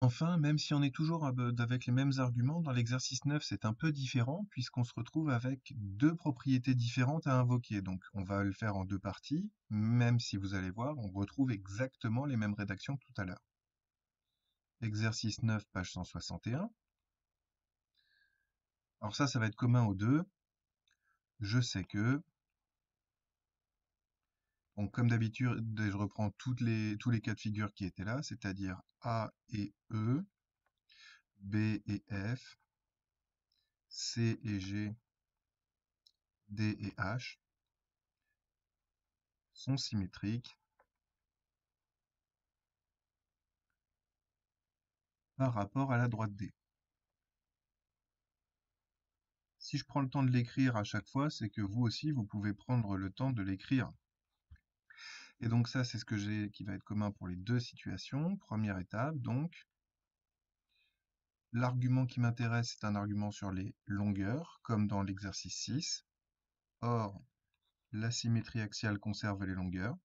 Enfin, même si on est toujours avec les mêmes arguments, dans l'exercice 9, c'est un peu différent puisqu'on se retrouve avec deux propriétés différentes à invoquer. Donc, on va le faire en deux parties, même si vous allez voir, on retrouve exactement les mêmes rédactions que tout à l'heure. Exercice 9, page 161. Alors ça va être commun aux deux. Je sais que, donc comme d'habitude, je reprends tous les cas de figure qui étaient là, c'est-à-dire A et E, B et F, C et G, D et H sont symétriques par rapport à la droite D. Si je prends le temps de l'écrire à chaque fois, c'est que vous aussi, vous pouvez prendre le temps de l'écrire. Et donc ça, c'est ce que j'ai qui va être commun pour les deux situations. Première étape, donc, l'argument qui m'intéresse, c'est un argument sur les longueurs, comme dans l'exercice 6. Or, la symétrie axiale conserve les longueurs.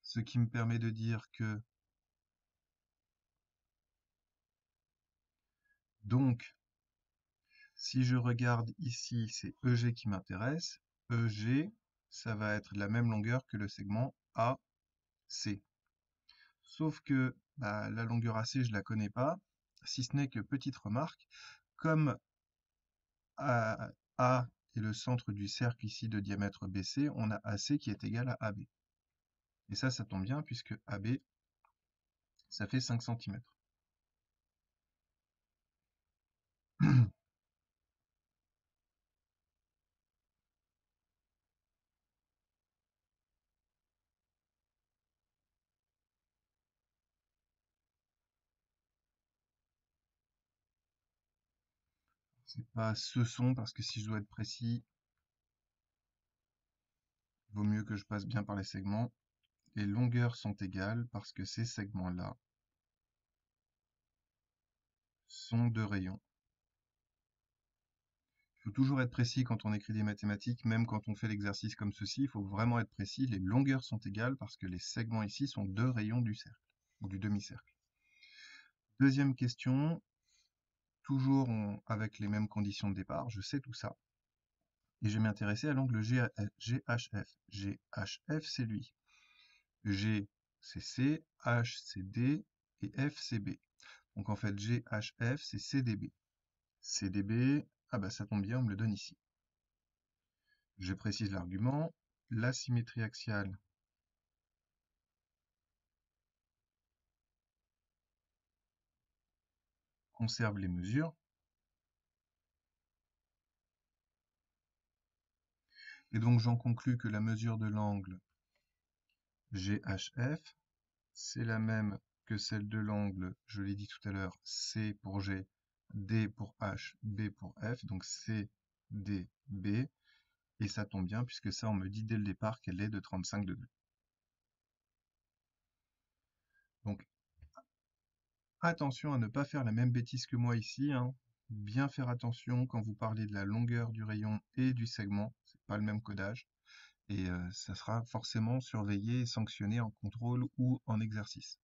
Ce qui me permet de dire que, donc, si je regarde ici, c'est EG qui m'intéresse. EG, ça va être la même longueur que le segment AC. Sauf que bah, la longueur AC, je la connais pas, si ce n'est que, petite remarque, comme A est le centre du cercle ici de diamètre BC, on a AC qui est égal à AB. Et ça tombe bien puisque AB, ça fait 5 cm. C'est pas ce son parce que si je dois être précis, il vaut mieux que je passe bien par les segments. Les longueurs sont égales parce que ces segments-là sont deux rayons. Il faut toujours être précis quand on écrit des mathématiques, même quand on fait l'exercice comme ceci, il faut vraiment être précis. Les longueurs sont égales parce que les segments ici sont deux rayons du cercle, ou du demi-cercle. Deuxième question, toujours avec les mêmes conditions de départ, je sais tout ça. Et je vais m'intéresser à l'angle GHF. GHF, c'est lui. G, c'est C, H, c'est D, et F, c'est B. Donc en fait, GHF, c'est CDB. CDB, ah bah ça tombe bien, on me le donne ici. Je précise l'argument. La symétrie axiale conserve les mesures. Et donc j'en conclus que la mesure de l'angle GHF, c'est la même que celle de l'angle, je l'ai dit tout à l'heure, C pour G, D pour H, B pour F, donc C, D, B. Et ça tombe bien puisque ça, on me dit dès le départ qu'elle est de 35 degrés. Donc attention à ne pas faire la même bêtise que moi ici, hein. Bien faire attention quand vous parlez de la longueur du rayon et du segment, c'est pas le même codage. Et ça sera forcément surveillé et sanctionné en contrôle ou en exercice.